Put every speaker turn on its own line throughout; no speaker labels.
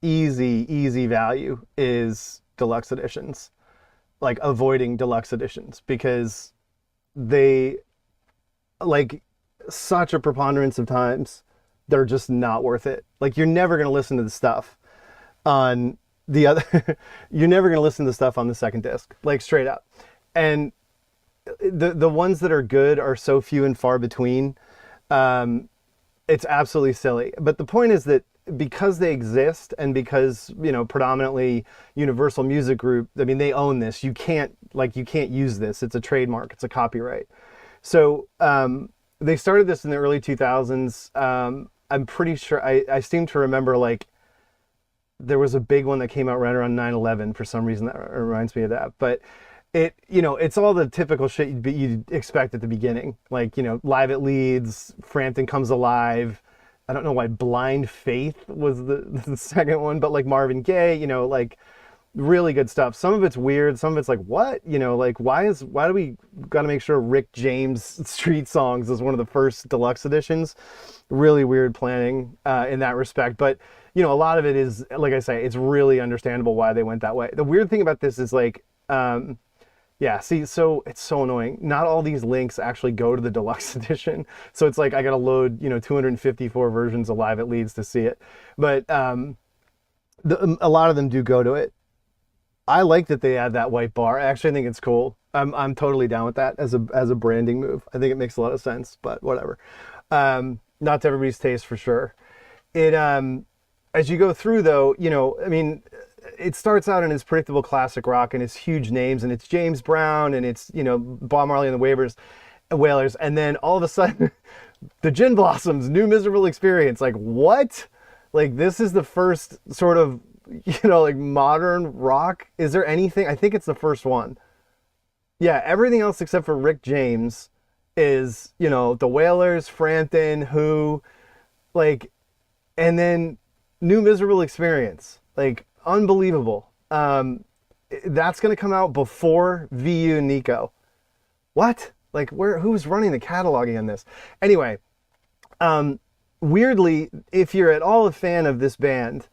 easy value is deluxe editions, like avoiding deluxe editions, because they, like, such a preponderance of times, they're just not worth it. Like, you're never going to listen to the stuff on the other, you're never going to listen to the stuff on the second disc, like, straight up. And the ones that are good are so few and far between. It's absolutely silly. But the point is that because they exist, and because, you know, predominantly Universal Music Group, I mean, they own this. You can't use this. It's a trademark. It's a copyright. So they started this in the early 2000s. I'm pretty sure, I seem to remember, like, there was a big one that came out right around 9/11 for some reason. That reminds me of that. But it, you know, it's all the typical shit you'd expect at the beginning. Like, you know, Live at Leeds, Frampton Comes Alive. I don't know why Blind Faith was the second one, but like Marvin Gaye, you know, like, really good stuff. Some of it's weird. Some of it's like, what? You know, like, why do we got to make sure Rick James Street Songs is one of the first deluxe editions? Really weird planning in that respect. But, you know, a lot of it is, like I say, it's really understandable why they went that way. The weird thing about this is, like, yeah, see, so it's so annoying. Not all these links actually go to the deluxe edition. So it's like I got to load, you know, 254 versions of Live at Leeds to see it. But a lot of them do go to it. I like that they add that white bar. I actually think it's cool. I'm totally down with that as a branding move. I think it makes a lot of sense, but whatever. Not to everybody's taste for sure. It as you go through though, you know, I mean, it starts out in its predictable classic rock and it's huge names and it's James Brown and it's, you know, Bob Marley and the Wailers, and then all of a sudden the Gin Blossoms, New Miserable Experience. Like, what? Like, this is the first sort of, you know, like, modern rock. Is there anything? I think it's the first one. Yeah, everything else except for Rick James is, you know, the Wailers, Frampton, Who, like, and then New Miserable Experience. Like, unbelievable. That's going to come out before VU Nico. What? Like, who's running the cataloging on this? Anyway, weirdly, if you're at all a fan of this band,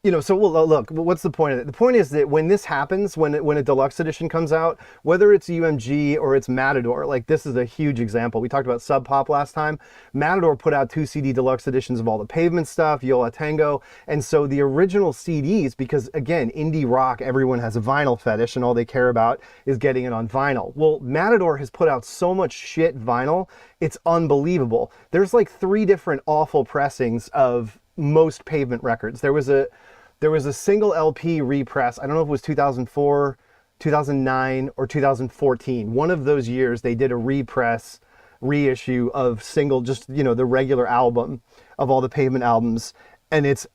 you know, so well, look, what's the point of it? The point is that when this happens, when a deluxe edition comes out, whether it's UMG or it's Matador, like, this is a huge example. We talked about Sub Pop last time. Matador put out 2 CD deluxe editions of all the Pavement stuff, Yola Tango. And so the original CDs, because again, indie rock, everyone has a vinyl fetish and all they care about is getting it on vinyl. Well, Matador has put out so much shit vinyl, it's unbelievable. There's like 3 different awful pressings of most Pavement records. There was a single LP repress. I don't know if it was 2004, 2009, or 2014. One of those years they did a reissue of single, just, you know, the regular album of all the Pavement albums, and it's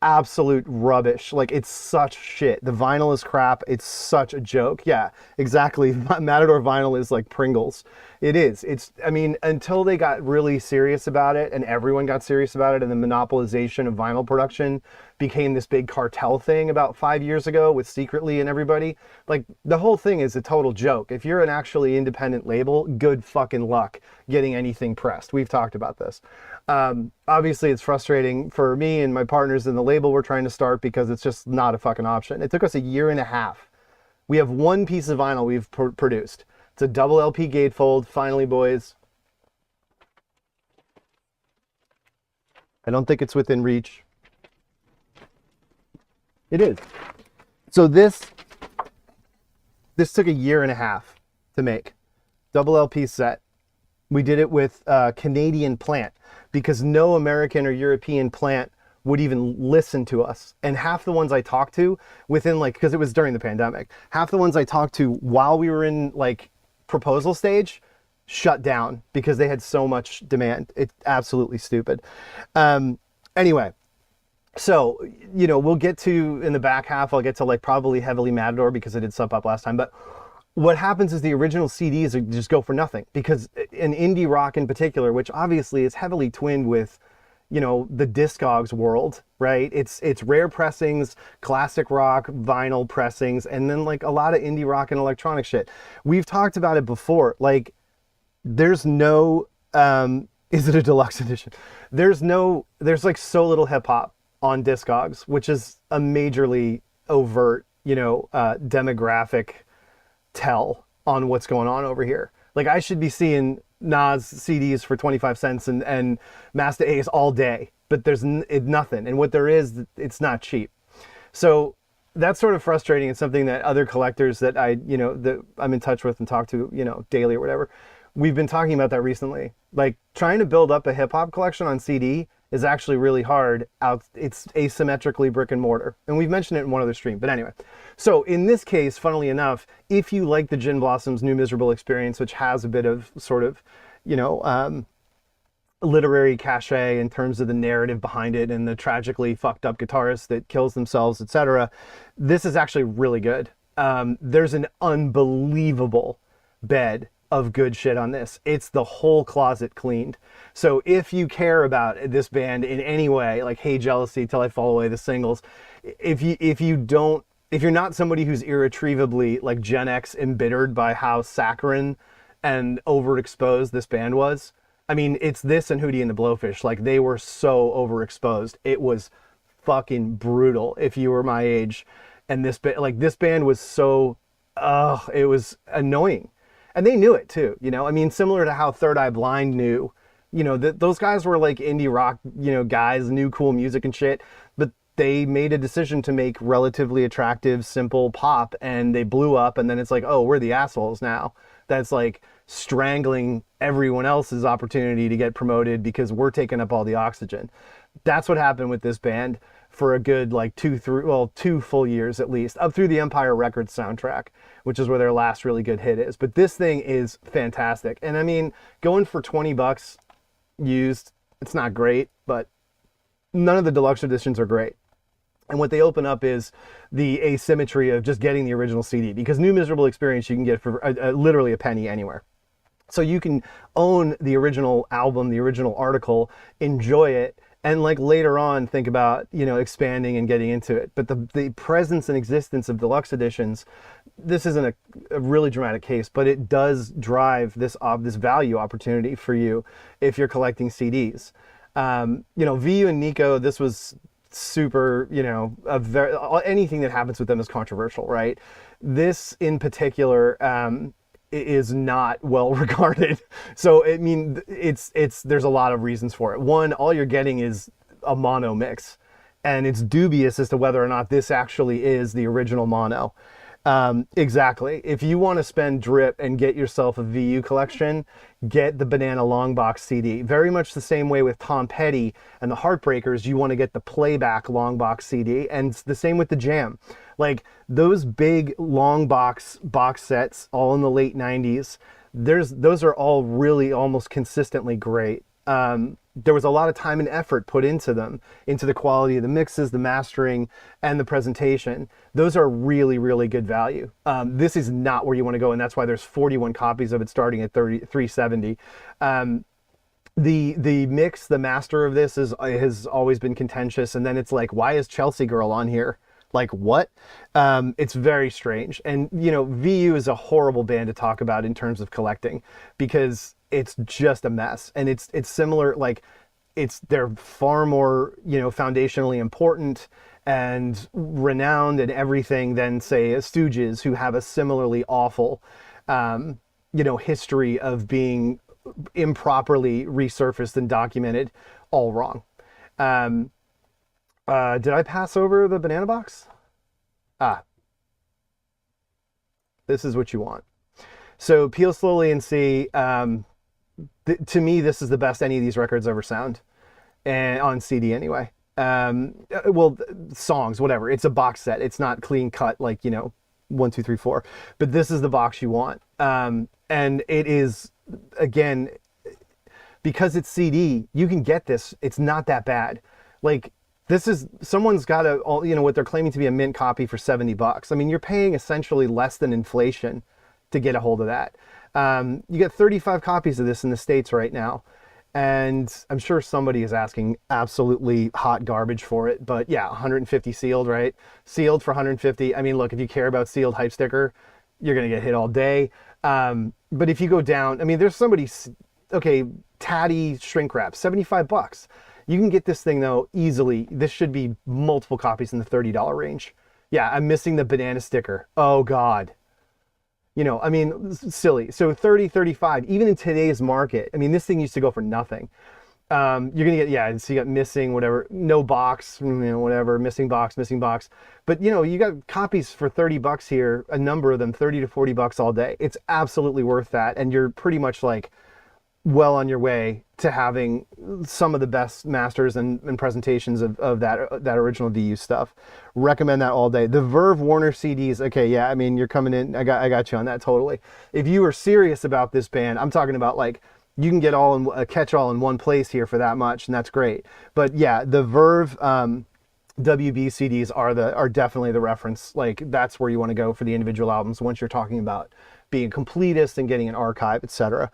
absolute rubbish. Like, it's such shit. The vinyl is crap. It's such a joke. Yeah, exactly. Matador vinyl is like Pringles. It is. It's, I mean, until they got really serious about it and everyone got serious about it and the monopolization of vinyl production became this big cartel thing about 5 years ago with Secretly and everybody. Like, the whole thing is a total joke. If you're an actually independent label, good fucking luck getting anything pressed. We've talked about this. Obviously it's frustrating for me and my partners in the label we're trying to start because it's just not a fucking option. It took us 1.5 years. We have 1 piece of vinyl we've produced. It's a double LP gatefold. Finally, boys. I don't think it's within reach. It is. So this took 1.5 years to make. Double LP set. We did it with Canadian plant because no American or European plant would even listen to us. And half the ones I talked to within, like, because it was during the pandemic, half the ones I talked to while we were in, like, proposal stage shut down because they had so much demand. It's absolutely stupid. Anyway, so, you know, we'll get to, in the back half, I'll get to, like, probably heavily Matador because I did Sub Up last time, but what happens is the original CDs just go for nothing because in indie rock in particular, which obviously is heavily twinned with, you know, the Discogs world, right? It's rare pressings, classic rock, vinyl pressings, and then like a lot of indie rock and electronic shit. We've talked about it before. Like, there's no, is it a deluxe edition? There's like so little hip hop on Discogs, which is a majorly overt, demographic tell on what's going on over here. Like, I should be seeing Nas CDs for 25 cents and Master Ace all day, but there's nothing. And what there is, it's not cheap. So that's sort of frustrating. It's something that other collectors that that I'm in touch with and talk to, daily or whatever, we've been talking about that recently. Like, trying to build up a hip hop collection on CD is actually really hard. It's asymmetrically brick and mortar. And we've mentioned it in one other stream. But anyway, so in this case, funnily enough, if you like the Gin Blossoms' New Miserable Experience, which has a bit of sort of, literary cachet in terms of the narrative behind it and the tragically fucked up guitarist that kills themselves, etc., this is actually really good. There's an unbelievable bed of good shit on this. It's the whole closet cleaned. So if you care about this band in any way, like Hey Jealousy, Till I Fall Away, the singles, if you're not somebody who's irretrievably like Gen X embittered by how saccharine and overexposed this band was, I mean, it's this and Hootie and the Blowfish. Like, they were so overexposed. It was fucking brutal if you were my age. And this band was so, it was annoying. And they knew it too, I mean, similar to how Third Eye Blind knew, those guys were like indie rock, guys, new cool music and shit, but they made a decision to make relatively attractive, simple pop, and they blew up, and then it's like, oh, we're the assholes now. That's like strangling everyone else's opportunity to get promoted because we're taking up all the oxygen. That's what happened with this band for a good like 2 full years at least, up through the Empire Records soundtrack, which is where their last really good hit is. But this thing is fantastic. And I mean, going for $20 used, it's not great, but none of the deluxe editions are great. And what they open up is the asymmetry of just getting the original CD, because New Miserable Experience you can get for literally a penny anywhere. So you can own the original album, the original article, enjoy it, and like later on think about, expanding and getting into it. But the presence and existence of deluxe editions, this isn't a really dramatic case, but it does drive this value opportunity for you if you're collecting CDs. VU and Nico, this was super, anything that happens with them is controversial, right? This in particular is not well regarded. So I mean, there's a lot of reasons for it. One, all you're getting is a mono mix, and it's dubious as to whether or not this actually is the original mono. Exactly. If you want to spend drip and get yourself a VU collection, get the Banana Longbox CD. Very much the same way with Tom Petty and the Heartbreakers, you want to get the Playback Longbox CD, and it's the same with the Jam. Like, those big Longbox box sets, all in the late 90s, those are all really almost consistently great. There was a lot of time and effort put into them, into the quality of the mixes, the mastering, and the presentation. Those are really, really good value. This is not where you want to go, and that's why there's 41 copies of it starting at $370. The mix, the master of this has always been contentious, and then it's like, why is Chelsea Girl on here? Like, what? It's very strange. And, VU is a horrible band to talk about in terms of collecting, because it's just a mess. And it's similar, like, they're far more, foundationally important and renowned and everything than, say, Stooges, who have a similarly awful, history of being improperly resurfaced and documented all wrong. Did I pass over the banana box? This is what you want. So Peel Slowly and See, to me, this is the best any of these records ever sound, and on CD anyway. Songs, whatever. It's a box set. It's not clean cut like, 1, 2, 3, 4. But this is the box you want. And it is, again, because it's CD, you can get this. It's not that bad. Like, this is, someone's got what they're claiming to be a mint copy for $70. I mean, you're paying essentially less than inflation to get a hold of that. You get 35 copies of this in the States right now. And I'm sure somebody is asking absolutely hot garbage for it. But yeah, 150 sealed, right? Sealed for 150. I mean, look, if you care about sealed hype sticker, you're going to get hit all day. But if you go down, I mean, there's somebody, okay, Tatty shrink wrap, $75. You can get this thing though easily. This should be multiple copies in the $30 range. Yeah, I'm missing the banana sticker. Oh God. You know, I mean, silly. So 30, 35, even in today's market, I mean, this thing used to go for nothing. You're gonna get, yeah, so you got missing, whatever, no box, you know, whatever, missing box. But you know, you got copies for $30 here, a number of them, 30 to 40 bucks all day. It's absolutely worth that. And you're pretty much like well on your way to having some of the best masters and presentations of that original VU stuff. Recommend that all day. The Verve Warner CDs, okay, yeah, I mean, you're coming in, I got you on that totally. If you are serious about this band, I'm talking about like, you can get catch all in one place here for that much, and that's great. But yeah, the Verve WB CDs are definitely the reference. Like, that's where you want to go for the individual albums once you're talking about being completist and getting an archive, etc.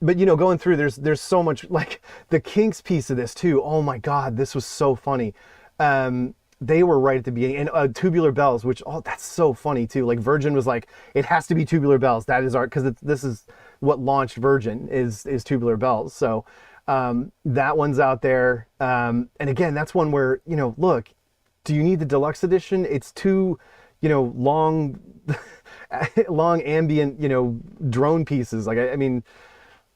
But you know, going through, there's so much, like the Kinks piece of this too. Oh my God, this was so funny. They were right at the beginning, and Tubular Bells, which, oh, that's so funny too. Like Virgin was like, it has to be Tubular Bells. That is our, because this is what launched Virgin is Tubular Bells. So that one's out there. And again, that's one where, you know, look, do you need the deluxe edition? It's too, you know, long ambient, you know, drone pieces. Like, I mean,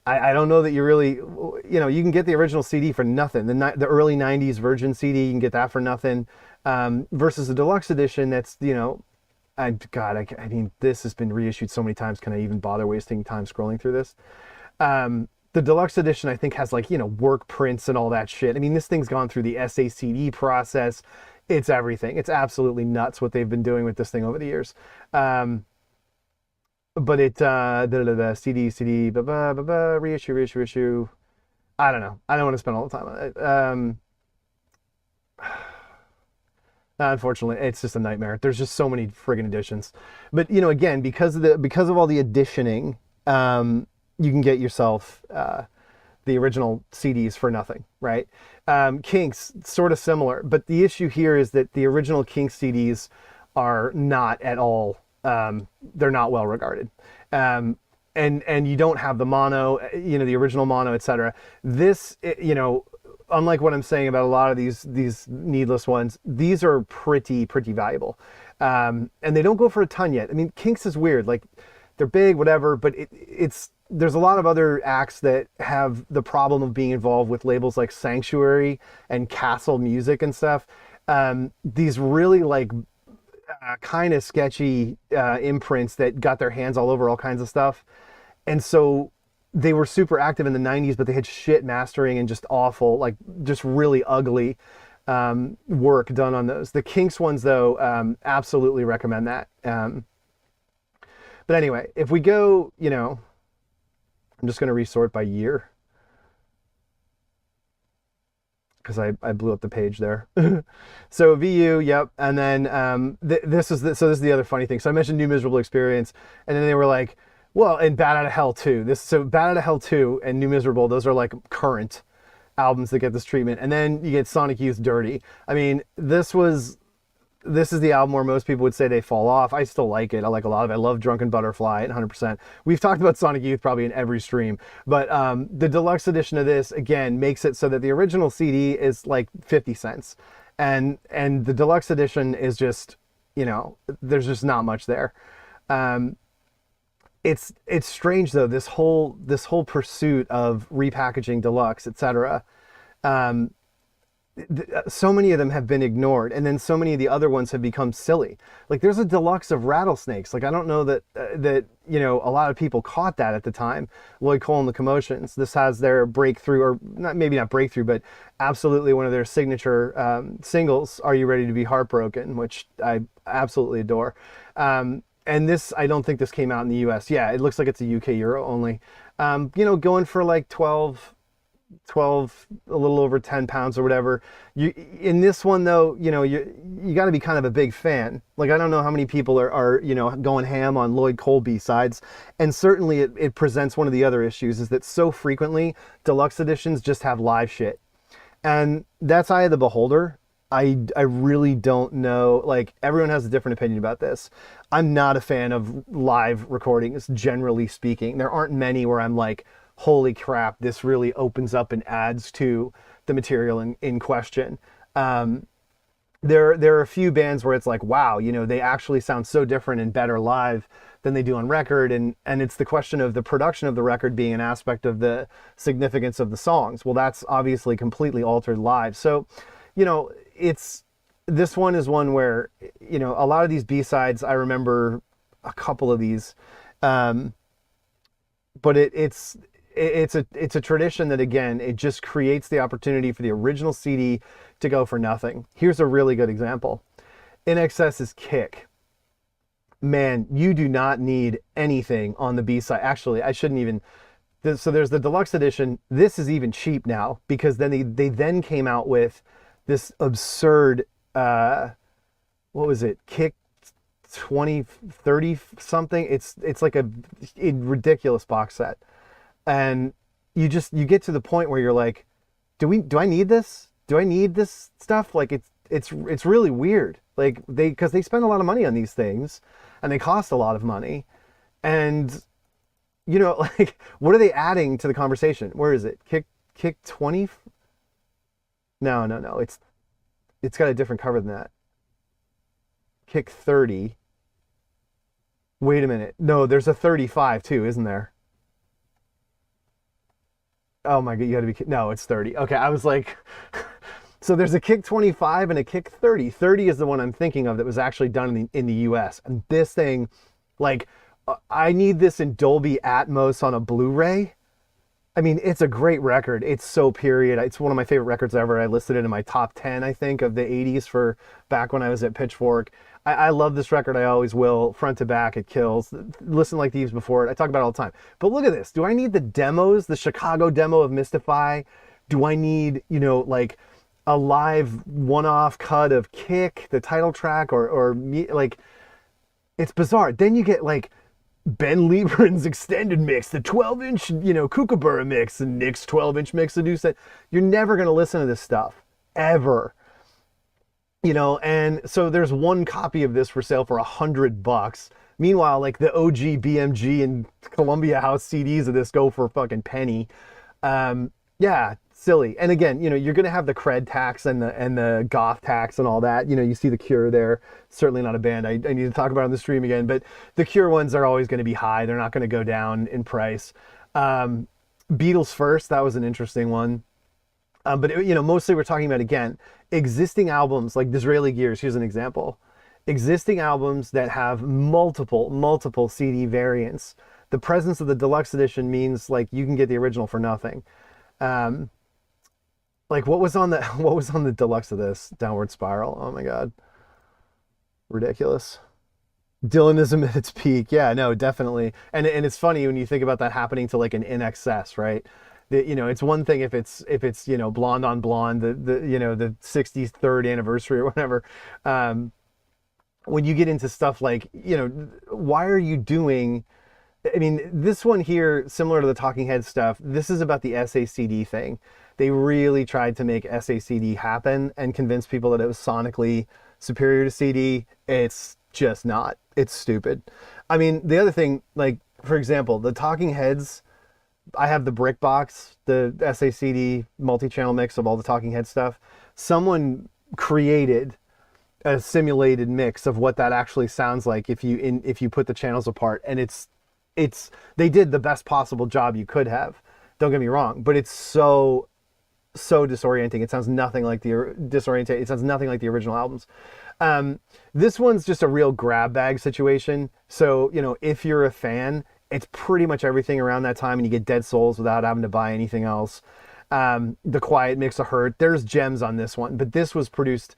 I don't know that you really, you know, you can get the original CD for nothing. The early 90s Virgin CD, you can get that for nothing. Versus the deluxe edition, that's, you know, I mean, this has been reissued so many times. Can I even bother wasting time scrolling through this? The deluxe edition, I think, has like, you know, work prints and all that shit. I mean, this thing's gone through the SACD process. It's everything. It's absolutely nuts what they've been doing with this thing over the years. But it, the CD, reissue. I don't know. I don't want to spend all the time on it. Unfortunately, it's just a nightmare. There's just so many friggin' editions. But you know, again, because of all the editioning, you can get yourself the original CDs for nothing, right? Kinks, sort of similar, but the issue here is that the original Kinks CDs are not at all. They're not well regarded. And you don't have the mono, you know, the original mono, etc. This, you know, unlike what I'm saying about a lot of these needless ones, these are pretty valuable. And they don't go for a ton yet. I mean, Kinks is weird. Like, they're big, whatever, but there's a lot of other acts that have the problem of being involved with labels like Sanctuary and Castle Music and stuff. These really like kind of sketchy imprints that got their hands all over all kinds of stuff. And so they were super active in the 90s, but they had shit mastering and just awful, like just really ugly work done on those. The Kinks ones, though, absolutely recommend that. But anyway, if we go, you know, I'm just going to resort by year because I blew up the page there. So VU, yep. And then this is the other funny thing. So I mentioned New Miserable Experience, and then they were like, well, and Bad Out of Hell 2. So Bad Out of Hell 2 and New Miserable, those are like current albums that get this treatment. And then you get Sonic Youth Dirty. I mean, this is the album where most people would say they fall off. I still like it. I like a lot of it. I love Drunken Butterfly at 100%. We've talked about Sonic Youth probably in every stream, but the deluxe edition of this, again, makes it so that the original CD is like 50 cents. And the deluxe edition is just, you know, there's just not much there. It's strange though, this whole pursuit of repackaging deluxe, etc. So many of them have been ignored, and then so many of the other ones have become silly. Like there's a deluxe of Rattlesnakes. Like I don't know that you know, a lot of people caught that at the time. Lloyd and the Commotions. This has their breakthrough, or maybe not breakthrough, but absolutely one of their signature singles, "Are You Ready to Be Heartbroken," which I absolutely adore. And this, I don't think this came out in the US. Yeah, it looks like it's a UK Euro only. You know, going for like 12, a little over 10 pounds or whatever. In this one though, you know, you got to be kind of a big fan. Like I don't know how many people are you know, going ham on Lloyd Cole B-sides, and certainly it presents one of the other issues is that so frequently deluxe editions just have live shit, and that's eye of the beholder. I really don't know. Like everyone has a different opinion about this. I'm not a fan of live recordings, generally speaking. There aren't many where I'm like, holy crap, this really opens up and adds to the material in question. There are a few bands where it's like, wow, you know, they actually sound so different and better live than they do on record. And it's the question of the production of the record being an aspect of the significance of the songs. Well, that's obviously completely altered live. So, you know, this one is one where, you know, a lot of these B-sides, I remember a couple of these, but it's a tradition that, again, it just creates the opportunity for the original CD to go for nothing. Here's a really good example. INXS's Kick. Man, you do not need anything on the B-side. Actually, I shouldn't even. So there's the deluxe edition. This is even cheap now because then they then came out with this absurd, what was it? Kick 20, 30 something. It's like a ridiculous box set. And you get to the point where you're like, do I need this? Do I need this stuff? Like it's really weird. Like because they spend a lot of money on these things and they cost a lot of money. And you know, like what are they adding to the conversation? Where is it? Kick 20? No. It's got a different cover than that. Kick 30. Wait a minute. No, there's a 35 too, isn't there? Oh my God, you gotta be, no, it's 30. Okay, I was like, so there's a Kick 25 and a Kick 30. 30 is the one I'm thinking of that was actually done in the US. And this thing, like, I need this in Dolby Atmos on a Blu-ray. I mean, it's a great record. It's so period. It's one of my favorite records ever. I listed it in my top 10, I think, of the 80s for back when I was at Pitchfork. I love this record. I always will. Front to back, it kills. Listen like these before it. I talk about it all the time. But look at this. Do I need the demos, the Chicago demo of Mystify? Do I need, you know, like a live one-off cut of Kick, the title track, or like, it's bizarre. Then you get like Ben Lieberman's extended mix, the 12-inch, you know, Kookaburra mix, and Nick's 12-inch mix, the new set. You're never going to listen to this stuff, ever. You know, and so there's one copy of this for sale for $100. Meanwhile, like the OG BMG and Columbia House CDs of this go for a fucking penny. Yeah, silly. And again, you know, you're gonna have the cred tax and the goth tax and all that. You know, you see the Cure there. Certainly not a band I need to talk about on the stream again, but the Cure ones are always going to be high. They're not going to go down in price. Beatles First, that was an interesting one. But you know, mostly we're talking about, again, existing albums like Disraeli Gears. Here's an example. Existing albums that have multiple CD variants. The presence of the deluxe edition means like you can get the original for nothing. Like what was on the deluxe of this? Downward Spiral. Oh my God. Ridiculous. Dylanism at its peak. Yeah, no, definitely. And it's funny when you think about that happening to like an INXS, right? You know, it's one thing if it's you know, Blonde on Blonde, the you know, the 63rd anniversary or whatever. When you get into stuff like, you know, why are you doing? I mean, this one here, similar to the Talking Heads stuff, this is about the SACD thing. They really tried to make SACD happen and convince people that it was sonically superior to CD. It's just not. It's stupid. I mean, the other thing, like for example, the Talking Heads. I have the brick box, the SACD multi-channel mix of all the Talking Head stuff. Someone created a simulated mix of what that actually sounds like if you put the channels apart, and it's they did the best possible job you could have. Don't get me wrong, but it's so disorienting. It sounds nothing like It sounds nothing like the original albums. This one's just a real grab bag situation. So, you know, if you're a fan, it's pretty much everything around that time, and you get Dead Souls without having to buy anything else. The Quiet Mix of Hurt. There's gems on this one, but this was produced.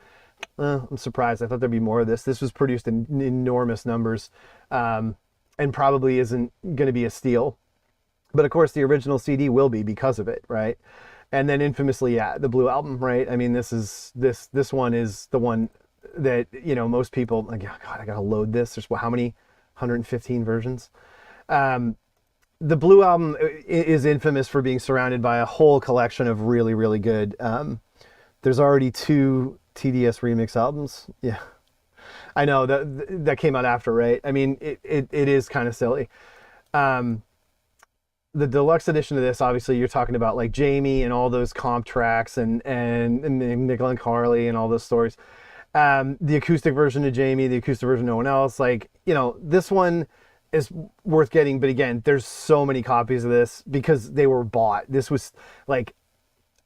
I'm surprised. I thought there'd be more of this. This was produced in enormous numbers, and probably isn't going to be a steal. But of course, the original CD will be because of it, right? And then infamously, yeah, the Blue Album, right? I mean, this one is the one that, you know, most people like. Oh God, I gotta load this. There's how many? 115 versions. The Blue Album is infamous for being surrounded by a whole collection of really, really good. There's already 2 TDS remix albums. Yeah, I know that came out after, right? I mean, it is kind of silly. the deluxe edition of this, obviously, you're talking about like Jamie and all those comp tracks and Nickel and Carly and all those stories. The acoustic version of Jamie, the acoustic version of no one else. Like, you know, this one is worth getting, but again, there's so many copies of this because they were bought. This was like,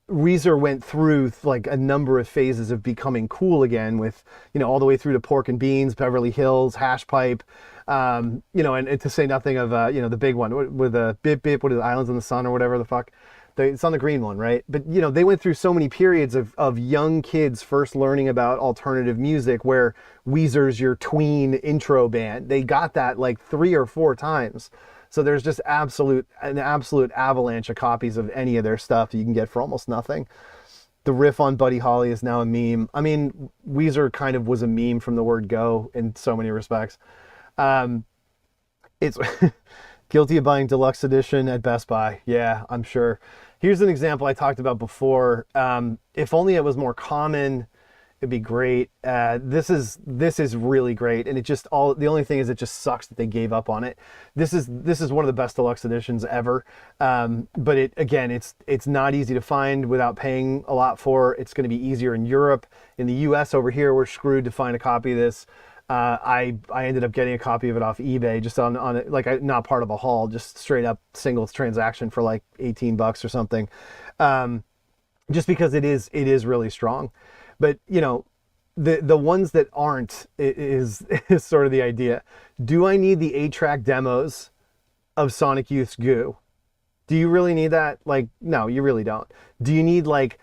Weezer went through like a number of phases of becoming cool again with, you know, all the way through to Pork and Beans, Beverly Hills, Hash Pipe, you know, and to say nothing of, you know, the big one with a Bip Bip, what is it, Islands in the Sun or whatever the fuck. It's on the green one, right? But, you know, they went through so many periods of young kids first learning about alternative music where Weezer's your tween intro band. They got that like 3 or 4 times. So there's just an absolute avalanche of copies of any of their stuff you can get for almost nothing. The riff on Buddy Holly is now a meme. I mean, Weezer kind of was a meme from the word go in so many respects. It's guilty of buying deluxe edition at Best Buy. Yeah, I'm sure. Here's an example I talked about before. If only it was more common, it'd be great. This is really great, and the only thing is it just sucks that they gave up on it. This is one of the best deluxe editions ever. But it's not easy to find without paying a lot for. It's going to be easier in Europe. In the U.S. over here, we're screwed to find a copy of this. I ended up getting a copy of it off eBay, just on it, like not part of a haul, just straight up singles transaction for like $18 or something. Just because it is really strong. But, you know, the ones that aren't is sort of the idea. Do I need the 8-track demos of Sonic Youth's Goo? Do you really need that? Like, no, you really don't. Do you need like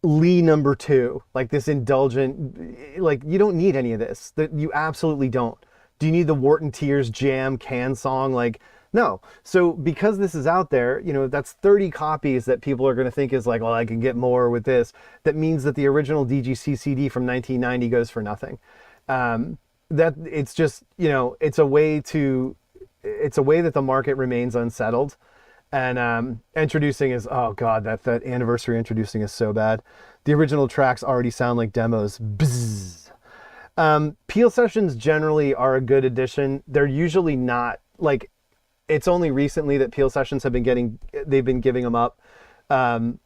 Lee number 2, like this indulgent, like you don't need any of this. That you absolutely don't. Do you need the Wharton Tears Jam can song? Like, no. So because this is out there, you know, that's 30 copies that people are going to think is like, well, I can get more with this. That means that the original DGC CD from 1990 goes for nothing. That it's just, you know, it's a way that the market remains unsettled. And introducing is, oh god, that anniversary introducing is so bad. The original tracks already sound like demos. Bzzz. Peel sessions generally are a good addition. They're usually not, like, it's only recently that Peel sessions they've been giving them up to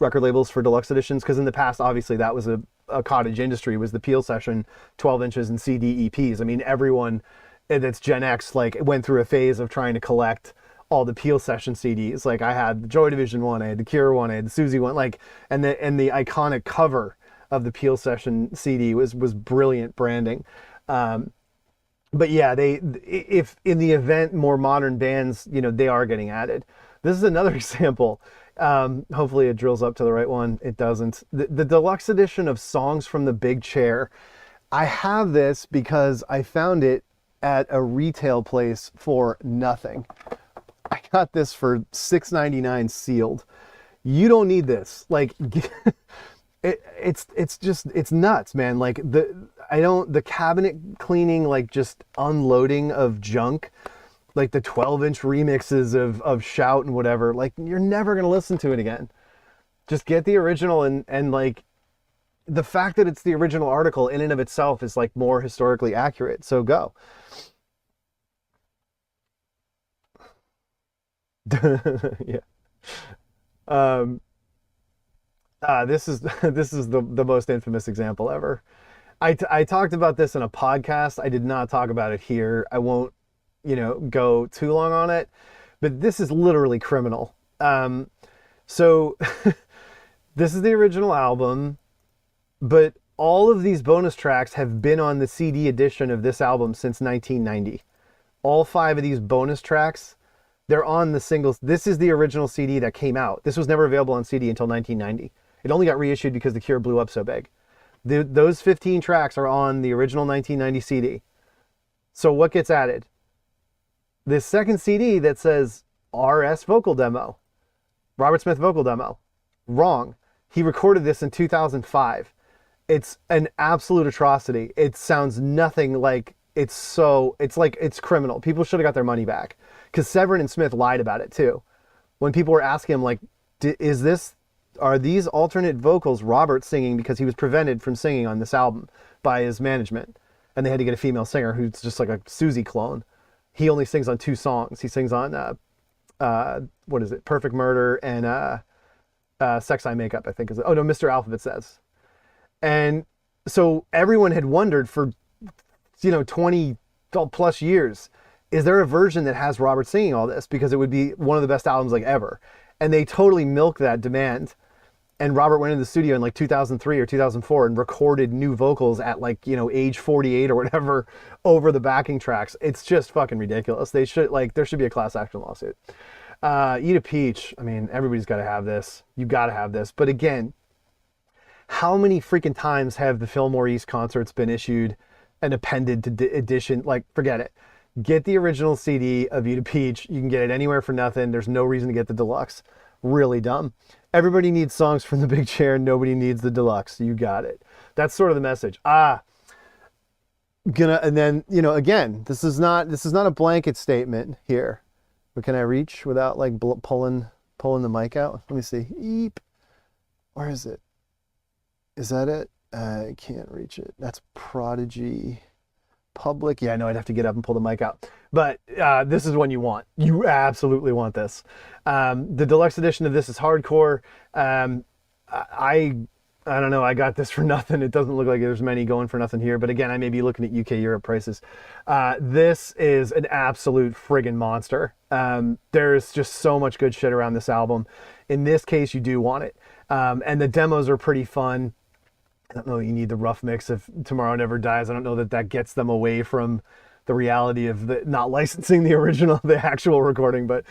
record labels for deluxe editions, because in the past, obviously, that was a cottage industry, was the Peel session 12 inches and CD EPs. I mean, everyone that's Gen X like went through a phase of trying to collect all the Peel session CDs. Like I had the Joy Division one, I had the Cure one, I had the Susie one, like, and the iconic cover of the Peel session CD was brilliant branding. But yeah, if in the event more modern bands, you know, they are getting added. This is another example. Hopefully it drills up to the right one. It doesn't. The deluxe edition of Songs from the Big Chair. I have this because I found it at a retail place for nothing. I got this for $6.99 sealed. You don't need this. Like, it's nuts, man. Like the cabinet cleaning, like just unloading of junk, like the 12-inch remixes of Shout and whatever. Like, you're never gonna listen to it again. Just get the original, and like the fact that it's the original article in and of itself is like more historically accurate. So go. Yeah. This is the most infamous example ever. I talked about this in a podcast. I did not talk about it here. I won't, you know, go too long on it, but this is literally criminal. So this is the original album, but all of these bonus tracks have been on the CD edition of this album since 1990. All 5 of these bonus tracks, they're on the singles. This is the original CD that came out. This was never available on CD until 1990. It only got reissued because The Cure blew up so big. Those 15 tracks are on the original 1990 CD. So what gets added? This second CD that says R.S. vocal demo. Robert Smith vocal demo. Wrong. He recorded this in 2005. It's an absolute atrocity. It sounds nothing like, it's criminal. People should have got their money back. Because Severin and Smith lied about it too. When people were asking him, like, are these alternate vocals Robert singing because he was prevented from singing on this album by his management? And they had to get a female singer who's just like a Susie clone. he only sings on 2 songs. He sings on what is it, Perfect Murder and Sex I Make Up, I think is it. Oh no, Mr. Alphabet Says. And so everyone had wondered for 20 plus years, is there a version that has Robert singing all this? Because it would be one of the best albums like ever. And they totally milked that demand. And Robert went into the studio in like 2003 or 2004 and recorded new vocals at like, age 48 or whatever over the backing tracks. It's just fucking ridiculous. There should be a class action lawsuit. Eat a Peach. I mean, everybody's got to have this. You got to have this. But again, how many freaking times have the Fillmore East concerts been issued and appended to edition? Like, forget it. Get the original CD of Eat a Peach. You can get it anywhere for nothing. There's no reason to get the deluxe. Really dumb. Everybody needs songs from the big chair. Nobody needs the deluxe. You got it. That's sort of the message. And then, again, this is not a blanket statement here. But can I reach without like pulling the mic out? Let me see. Eep. Where is it? Is that it? I can't reach it. That's Prodigy. Public. Yeah, I know I'd have to get up and pull the mic out. But this is one you want. You absolutely want this. The deluxe edition of this is hardcore. I don't know. I got this for nothing. It doesn't look like there's many going for nothing here. But again, I may be looking at UK Europe prices. This is an absolute friggin' monster. There's just so much good shit around this album. In this case, you do want it. And the demos are pretty fun. I don't know, you need the rough mix of Tomorrow Never Dies. I don't know that gets them away from the reality of not licensing the original, the actual recording, but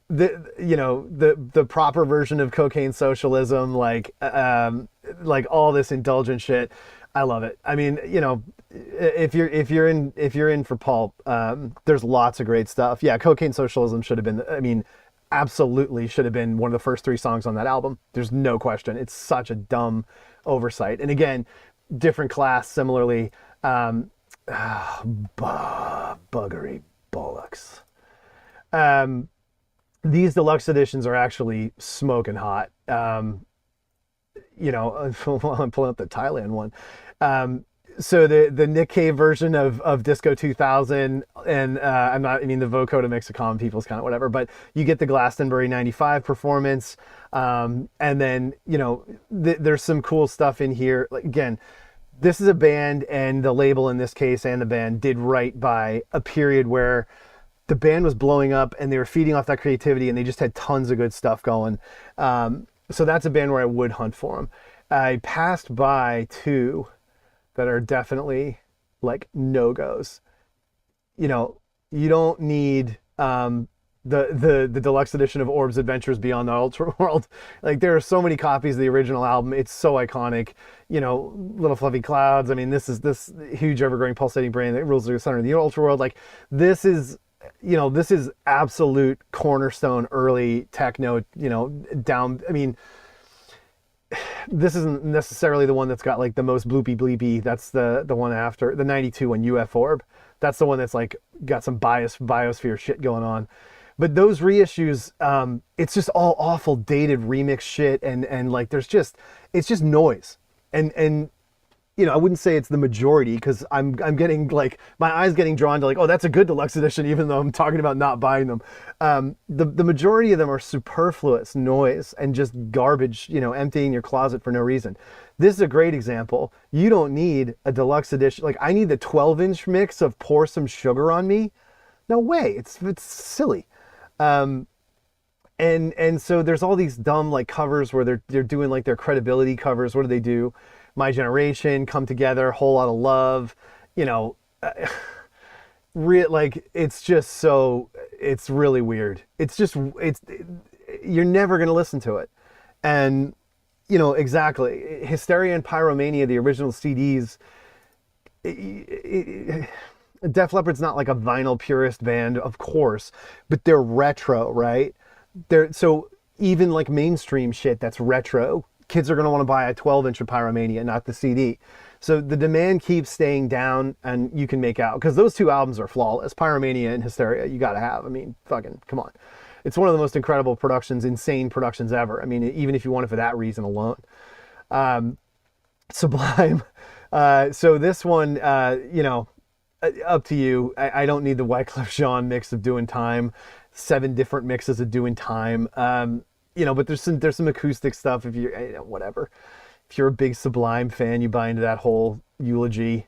the proper version of Cocaine Socialism, like all this indulgent shit. I love it. I mean, if you're in for Pulp, there's lots of great stuff. Yeah, Cocaine Socialism should have been, absolutely should have been one of the first 3 songs on that album. There's no question. It's such a dumb oversight. And again, different class, similarly. Buggery bollocks. These deluxe editions are actually smoking hot. I'm pulling up the Thailand one. So the Nick Cave version of Disco 2000, and the vocoder mix of common people's kind of whatever, but you get the Glastonbury 95 performance. And then, there's some cool stuff in here. Like, again, this is a band, and the label in this case and the band did right by a period where the band was blowing up and they were feeding off that creativity and they just had tons of good stuff going. So that's a band where I would hunt for them. I passed by 2 that are definitely like no-goes. You don't need the deluxe edition of Orb's Adventures Beyond the Ultra World. Like, there are so many copies of the original album. It's so iconic. Little Fluffy Clouds. I mean, this is this huge evergreen pulsating brain that rules the center of the Ultra World. Like, this is absolute cornerstone early techno, down. I mean, this isn't necessarily the one that's got like the most bloopy bleepy. That's the one after the 92 one, U.F.Orb. That's the one that's like got some biosphere shit going on. But those reissues, it's just all awful dated remix shit, and like it's just noise. And I wouldn't say it's the majority, because I'm getting like my eyes getting drawn to like, oh, that's a good deluxe edition, even though I'm talking about not buying them. The majority of them are superfluous noise and just garbage, emptying your closet for no reason. This is a great example. You don't need a deluxe edition. Like, I need the 12-inch mix of Pour Some Sugar on Me. No way. It's silly. And so there's all these dumb like covers where they're doing like their credibility covers. What do they do? My Generation, Come Together, Whole Lot of Love, like, it's just so, it's really weird. You're never going to listen to it. And, exactly. Hysteria and Pyromania, the original CDs, Def Leppard's not like a vinyl purist band, of course, but they're retro, right? So even like mainstream shit that's retro, kids are going to want to buy a 12-inch of Pyromania, not the CD. So the demand keeps staying down, and you can make out, because those 2 albums are flawless. Pyromania and Hysteria, you got to have. I mean, fucking, come on. It's one of the most incredible productions, insane productions ever. I mean, even if you want it for that reason alone. Sublime. So this one, up to you. I don't need the Wyclef Jean mix of Doing Time, 7 different mixes of Doing Time. But there's some acoustic stuff if you're whatever. If you're a big Sublime fan, you buy into that whole eulogy.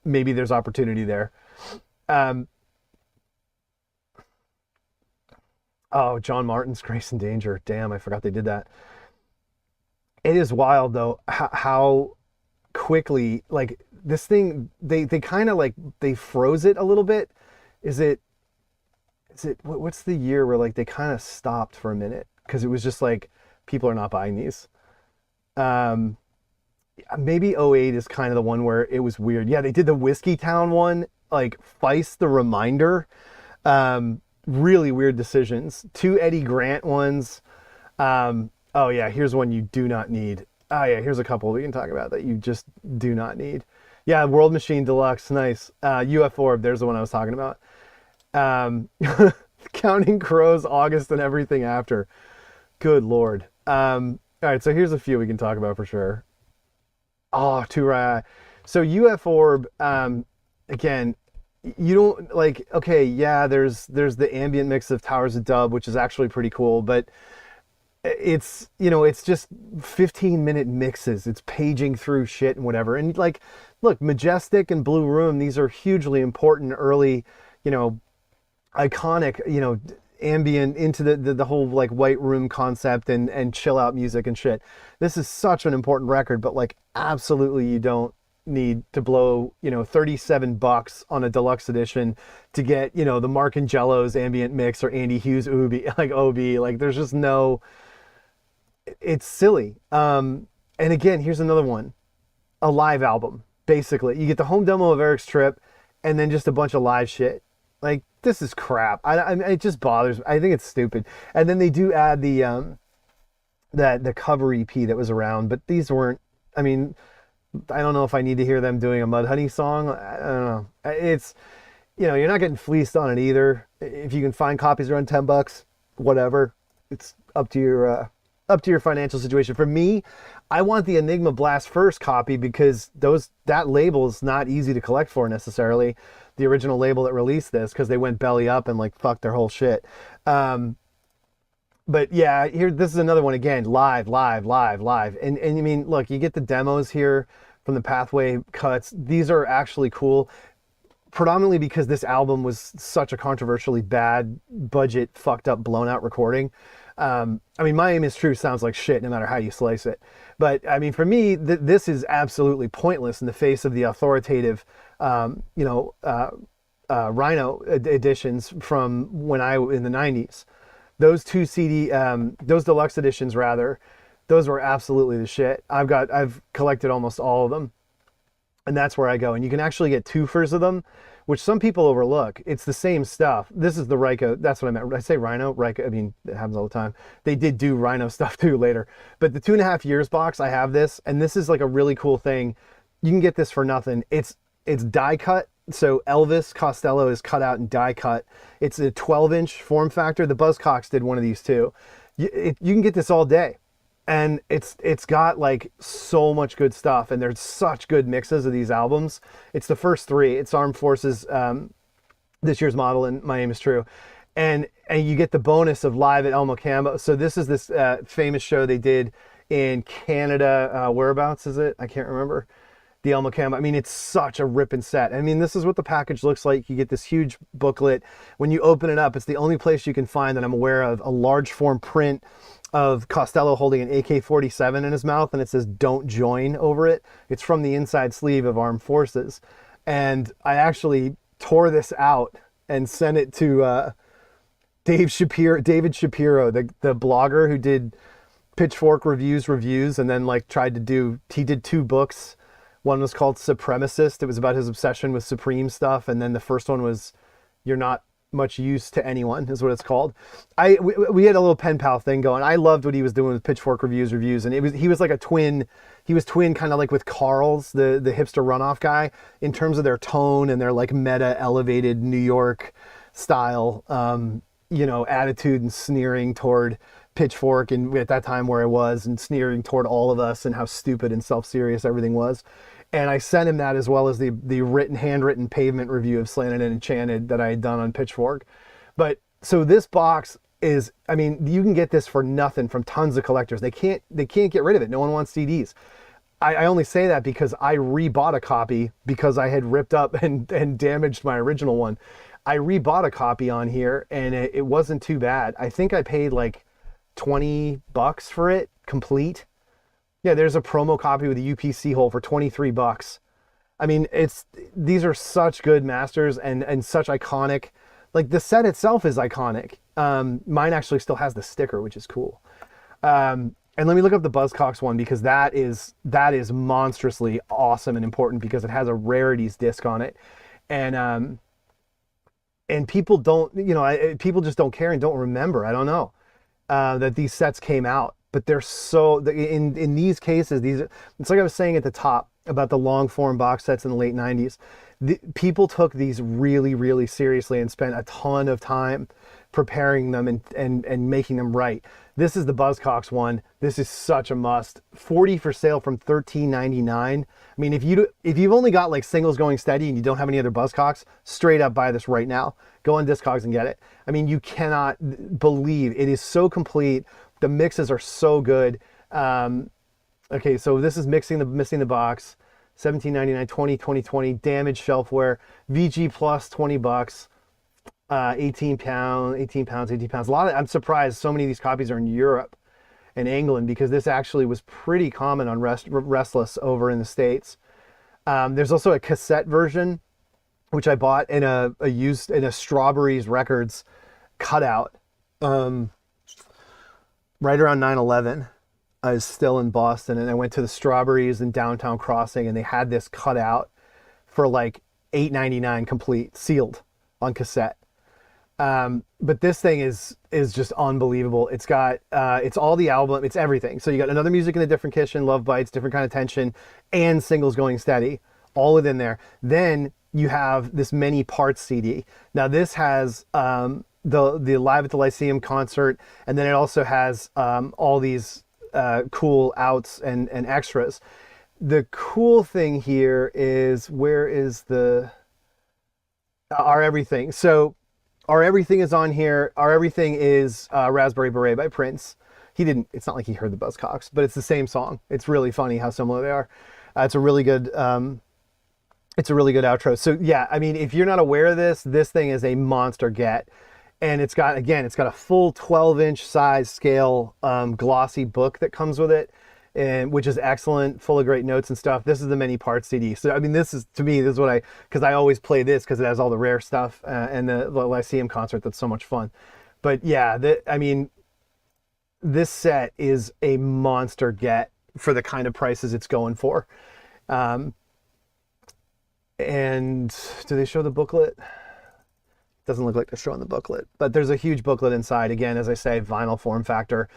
Maybe there's opportunity there. John Martin's Grace and Danger. Damn, I forgot they did that. It is wild though how quickly, like, this thing, they kind of like they froze it a little bit. Is it what's the year where like they kind of stopped for a minute because it was just like people are not buying these. Maybe '08 is kind of the one where it was weird. Yeah, they did the Whiskey Town one, like Feist the Reminder. Really weird decisions. 2 Eddie Grant ones. Oh yeah, here's one you do not need. Oh yeah, here's a couple we can talk about that you just do not need. Yeah, World Machine Deluxe, nice. U.F.Orb, there's the one I was talking about. Counting Crows, August, and everything after. Good Lord. All right, so here's a few we can talk about for sure. Oh, too right. So U.F.Orb, again, you don't like, okay, yeah, there's the ambient mix of Towers of Dub, which is actually pretty cool, but it's, it's just 15-minute mixes. It's paging through shit and whatever. And like, look, Majestic and Blue Room, these are hugely important early, iconic, ambient into the whole like white room concept and chill out music and shit. This is such an important record, but like absolutely you don't need to blow, $37 on a deluxe edition to get, the Marcangelo's ambient mix or Andy Hughes OB. Like there's just no, it's silly. And again, here's another one, a live album. Basically, you get the home demo of Eric's Trip and then just a bunch of live shit. Like, this is crap. It just bothers me. I think it's stupid. And then they do add the cover EP that was around, but these weren't, I don't know if I need to hear them doing a Mudhoney song. I don't know. It's, you're not getting fleeced on it either. If you can find copies around $10, whatever. It's up to your financial situation. For me, I want the Enigma Blast First copy because that label is not easy to collect for necessarily. The original label that released this, because they went belly up and like fucked their whole shit. But yeah, this is another one again, live. And look, you get the demos here from the Pathway cuts. These are actually cool, predominantly because this album was such a controversially bad budget, fucked up, blown out recording. My Aim Is True sounds like shit no matter how you slice it. But for me, this is absolutely pointless in the face of the authoritative, Rhino editions from when in the 90s. Those those deluxe editions rather, those were absolutely the shit. I've collected almost all of them. And that's where I go. And you can actually get twofers of them, which some people overlook. It's the same stuff. This is the Ryko. That's what I meant. When I say Rhino, Ryko, it happens all the time. They did do Rhino stuff too later. But the 2.5 Years box, I have this. And this is like a really cool thing. You can get this for nothing. It's die cut. So Elvis Costello is cut out and die cut. It's a 12-inch form factor. The Buzzcocks did one of these too. You can get this all day. And it's got like so much good stuff, and there's such good mixes of these albums. It's the first 3. It's Armed Forces, this year's model, and My Aim Is True, and you get the bonus of live at El Mocambo. So this is this famous show they did in Canada. Whereabouts is it? I can't remember. The El Mocambo. It's such a ripping set. This is what the package looks like. You get this huge booklet. When you open it up, it's the only place you can find that I'm aware of a large form print of Costello holding an AK-47 in his mouth, and it says "Don't join" over it. It's from the inside sleeve of Armed Forces. And I actually tore this out and sent it to David Shapiro, the blogger who did Pitchfork reviews, and then he did 2 books. One was called Supremacist. It was about his obsession with Supreme stuff. And then the first one was You're Not Much Use to Anyone, is what it's called. We had a little pen pal thing going. I loved what he was doing with Pitchfork reviews, and he was like a twin. He was twin kind of like with Carl's, the hipster runoff guy, in terms of their tone and their like meta elevated New York style, attitude and sneering toward Pitchfork and at that time where I was, and sneering toward all of us and how stupid and self-serious everything was. And I sent him that, as well as the handwritten pavement review of Slanted and Enchanted that I had done on Pitchfork. But so this box is, I mean, you can get this for nothing from tons of collectors. They can't get rid of it. No one wants CDs. I only say that because I rebought a copy because I had ripped up and damaged my original one. I rebought a copy on here, and it wasn't too bad. I think I paid like $20 for it complete. Yeah, there's a promo copy with a UPC hole for $23. I mean, these are such good masters and such iconic. Like, the set itself is iconic. Mine actually still has the sticker, which is cool. And let me look up the Buzzcocks one, because that is monstrously awesome and important, because it has a rarities disc on it. And people don't, people just don't care and don't remember. I don't know that these sets came out. But they're so, in these cases, it's like I was saying at the top about the long form box sets in the late 90s. People took these really, really seriously and spent a ton of time preparing them and making them right. This is the Buzzcocks one. This is such a must. 40 for sale from $13.99. I mean, if you've only got like singles going steady and you don't have any other Buzzcocks, straight up buy this right now. Go on Discogs and get it. I mean, you cannot believe it is so complete. The mixes are so good. Okay, so this is missing the box. $17.99, 2020, damaged shelfware. VG Plus, $20. 18 pounds. I'm surprised so many of these copies are in Europe and England, because this actually was pretty common on Restless over in the States. There's also a cassette version, which I bought in a Strawberries Records cutout. Right around 9/11, I was still in Boston, and I went to the Strawberries in Downtown Crossing, and they had this cut out for like $8.99 complete, sealed on cassette. But this thing is just unbelievable. It's got, it's all the album, it's everything. So you got Another Music in a Different Kitchen, Love Bites, Different Kind of Tension, and Singles Going Steady, all within there. Then you have this many parts CD. Now this has, the Live at the Lyceum concert, and then it also has all these cool outs and extras. The cool thing here is, where is the Our Everything? So Our Everything is on here. Our Everything is Raspberry Beret by Prince. It's not like he heard the Buzzcocks, but it's the same song. It's really funny how similar they are. It's a really good outro. So yeah, I mean, if you're not aware of this thing is a monster get. And it's got a full 12-inch size scale glossy book that comes with it, and which is excellent, full of great notes and stuff. This is the many parts CD. So I mean, this is what because I always play this because it has all the rare stuff and the Lyceum concert that's so much fun. But yeah, I mean, this set is a monster get for the kind of prices it's going for. And do they show the booklet? Doesn't look like they're showing the booklet, but there's a huge booklet inside. Again, as I say, vinyl form factor.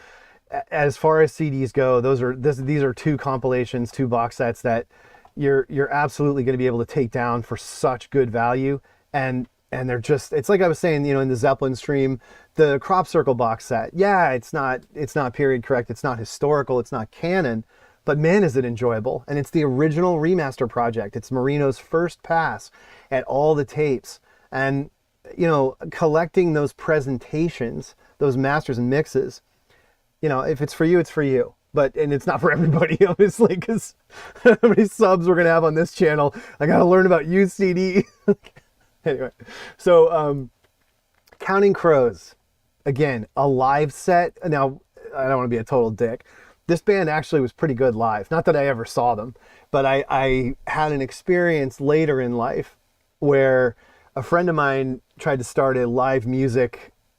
As far as CDs go, these are two compilations, two box sets that you're absolutely going to be able to take down for such good value. And they're just, it's like I was saying, in the Zeppelin stream, the Crop Circle box set. Yeah, it's not period correct, it's not historical, it's not canon, but man, is it enjoyable. And it's the original remaster project. It's Marino's first pass at all the tapes. And collecting those presentations, those masters and mixes, if it's for you, it's for you. And it's not for everybody, obviously, because how many subs we're going to have on this channel. I got to learn about used CD. Anyway, so Counting Crows, again, a live set. Now, I don't want to be a total dick. This band actually was pretty good live. Not that I ever saw them, but I had an experience later in life where a friend of mine tried to start a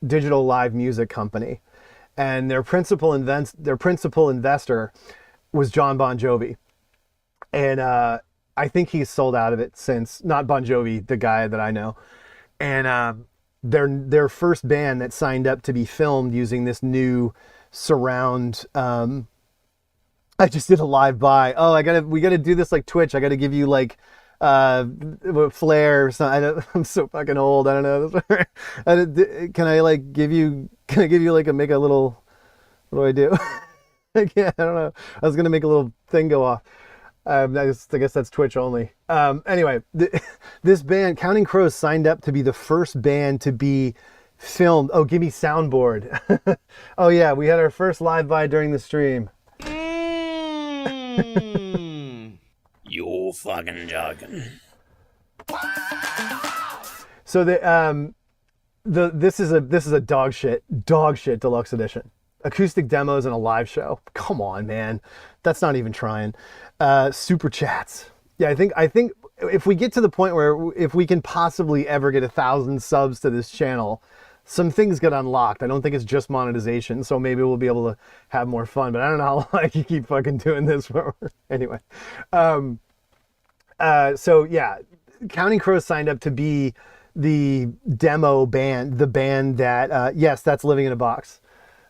digital live music company, and their principal investor was John Bon Jovi, and I think he's sold out of it since. Not Bon Jovi, the guy that I know, and their first band that signed up to be filmed using this new surround. I just did a live buy. Oh, we gotta do this like Twitch. I gotta give you like flare or something. I'm so fucking old. I don't know. Can I give you like make a little What do I do? Yeah, I don't know. I was gonna make a little thing go off. I guess that's Twitch only. Anyway, this band, Counting Crows, signed up to be the first band to be filmed. Oh, give me soundboard. Oh yeah, we had our first live by during the stream.
You fucking joking.
So this is a dog shit deluxe edition. Acoustic demos and a live show. Come on, man. That's not even trying. Super chats. Yeah, I think if we get to the point where if we can possibly ever get 1,000 subs to this channel, some things get unlocked. I don't think it's just monetization, so maybe we'll be able to have more fun. But I don't know how long I can keep fucking doing this for. Anyway, so yeah, Counting Crows signed up to be the demo band, the band that yes, that's Living in a Box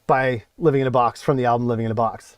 by Living in a Box from the album Living in a Box.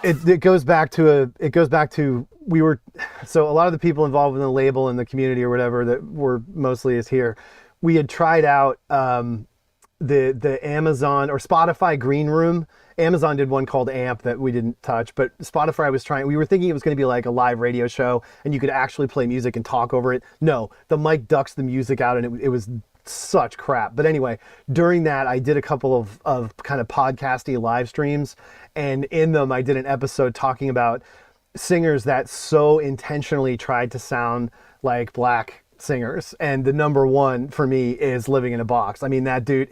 It goes back to we were, so a lot of the people involved in the label and the community or whatever that were mostly is here. We had tried out the Amazon or Spotify Green Room. Amazon did one called AMP that we didn't touch, but Spotify was trying. We were thinking it was going to be like a live radio show and you could actually play music and talk over it. No, the mic ducks the music out and it was such crap. But anyway, during that, I did a couple of kind of podcasty live streams, and in them I did an episode talking about singers that so intentionally tried to sound like black singers, and the number one for me is Living in a Box. I mean, that dude,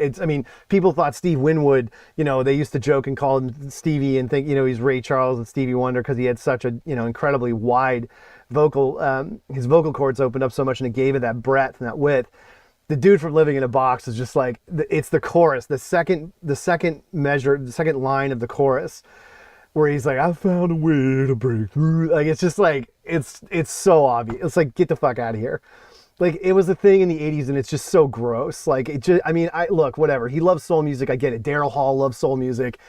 people thought Steve Winwood, they used to joke and call him Stevie and think, he's Ray Charles and Stevie Wonder because he had such a, incredibly wide vocal, his vocal cords opened up so much and it gave it that breadth and that width. The dude from Living in a Box is just like, it's the chorus, the second line of the chorus, where he's like, I found a way to break through. Like, it's just like, it's so obvious. It's like, get the fuck out of here. Like, it was a thing in the 80s and it's just so gross. Like, look, whatever. He loves soul music. I get it. Daryl Hall loves soul music.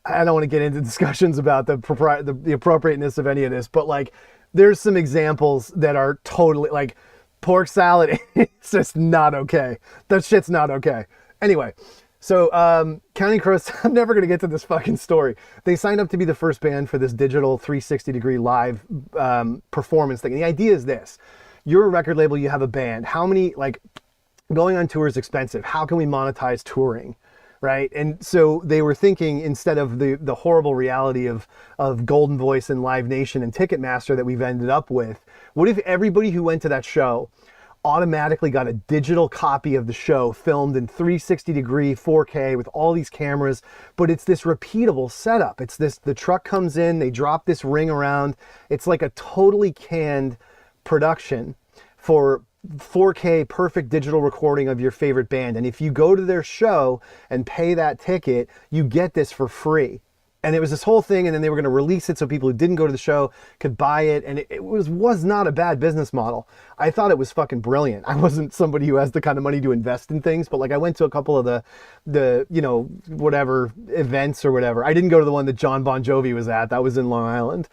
I don't want to get into discussions about the appropriateness of any of this, but like, there's some examples that are totally like, pork salad, it's just not okay. That shit's not okay. Anyway, so Counting Crows, I'm never going to get to this fucking story. They signed up to be the first band for this digital 360-degree live performance thing. And the idea is this. You're a record label, you have a band. How many, going on tour is expensive. How can we monetize touring? Right? And so they were thinking, instead of the horrible reality of Golden Voice and Live Nation and Ticketmaster that we've ended up with, what if everybody who went to that show automatically got a digital copy of the show filmed in 360-degree 4K with all these cameras, but it's this repeatable setup. It's this, the truck comes in, they drop this ring around. It's like a totally canned production for 4K perfect digital recording of your favorite band. And if you go to their show and pay that ticket, you get this for free. And it was this whole thing, and then they were going to release it so people who didn't go to the show could buy it, and it was not a bad business model. I thought it was fucking brilliant. I wasn't somebody who has the kind of money to invest in things, but like I went to a couple of the whatever events or whatever. I didn't go to the one that John Bon Jovi was at. That was in Long Island.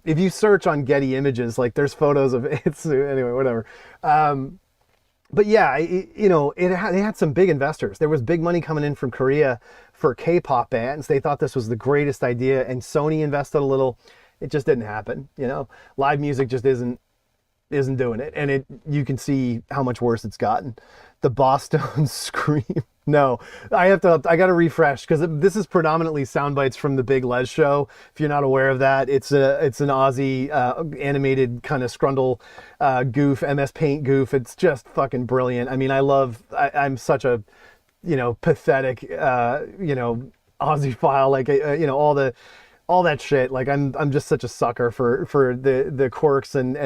If you search on Getty Images, like there's photos of it. Anyway, whatever. But yeah, they had some big investors. There was big money coming in from Korea for K-pop bands. They thought this was the greatest idea, and Sony invested a little. It just didn't happen. Live music just isn't doing it, and you can see how much worse it's gotten. The Boston Scream. No, I got to refresh, because this is predominantly sound bites from the Big Les show. If you're not aware of that, it's an Aussie animated kind of Scrundle goof, MS Paint goof. It's just fucking brilliant. I mean, I'm such a, pathetic, Aussie file, like, all that shit. Like I'm just such a sucker for the quirks and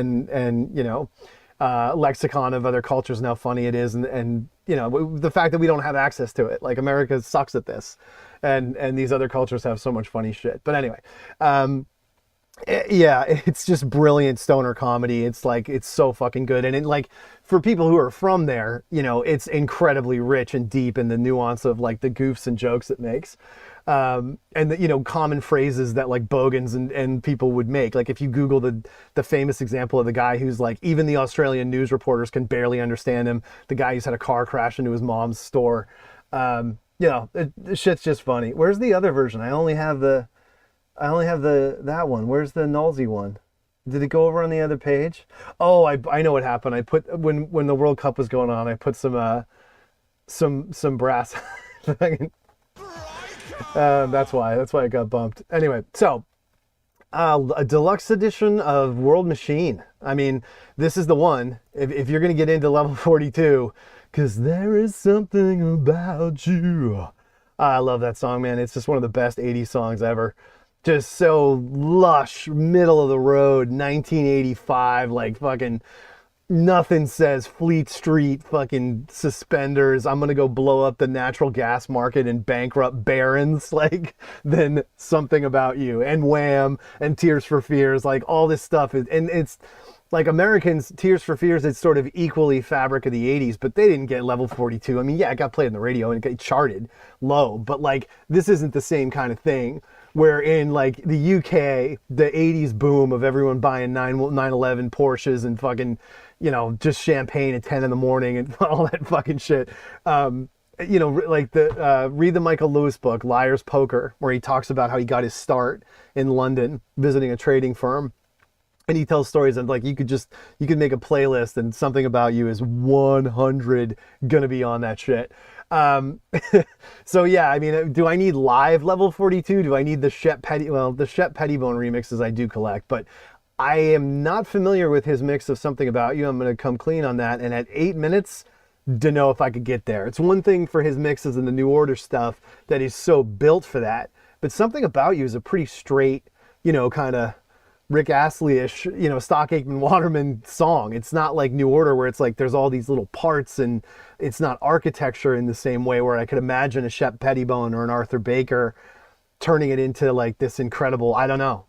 lexicon of other cultures and how funny it is, and the fact that we don't have access to it. Like, America sucks at this, and these other cultures have so much funny shit. But anyway, yeah, it's just brilliant stoner comedy. It's like, it's so fucking good, and like, for people who are from there, it's incredibly rich and deep in the nuance of like the goofs and jokes it makes. And the, common phrases that like bogans and people would make. Like, if you Google the famous example of the guy who's like, even the Australian news reporters can barely understand him. The guy who's had a car crash into his mom's store. the shit's just funny. Where's the other version? I only have the that one. Where's the Nulsy one? Did it go over on the other page? Oh, I know what happened. I put when the World Cup was going on, I put some brass. That's why it got bumped. Anyway, so a deluxe edition of World Machine. I mean, this is the one. If you're gonna get into level 42, because there is something about you. I love that song, man. It's just one of the best 80s songs ever. Just so lush, middle of the road, 1985, like fucking nothing says Fleet Street fucking suspenders, I'm gonna go blow up the natural gas market and bankrupt barons, like, than Something About You and Wham and Tears for Fears, like all this stuff is, and it's like Americans, Tears for Fears, it's sort of equally fabric of the 80s, but they didn't get level 42. I mean, yeah, it got played on the radio and it got charted low, but like this isn't the same kind of thing. Where in like the UK, the 80s boom of everyone buying 911 Porsches and fucking, just champagne at 10 in the morning and all that fucking shit. Like read the Michael Lewis book, Liar's Poker, where he talks about how he got his start in London visiting a trading firm. And he tells stories of like, you could make a playlist and Something About You is 100 gonna be on that shit. So yeah, I mean, do I need live level 42? Do I need the Shep Pettibone remixes I do collect, but I am not familiar with his mix of Something About You. I'm going to come clean on that. And at 8 minutes, don't know if I could get there. It's one thing for his mixes and the New Order stuff that is so built for that, but Something About You is a pretty straight, kind of Rick Astley-ish, Stock Aitken Waterman song. It's not like New Order where it's like there's all these little parts and it's not architecture in the same way where I could imagine a Shep Pettibone or an Arthur Baker turning it into like this incredible, I don't know.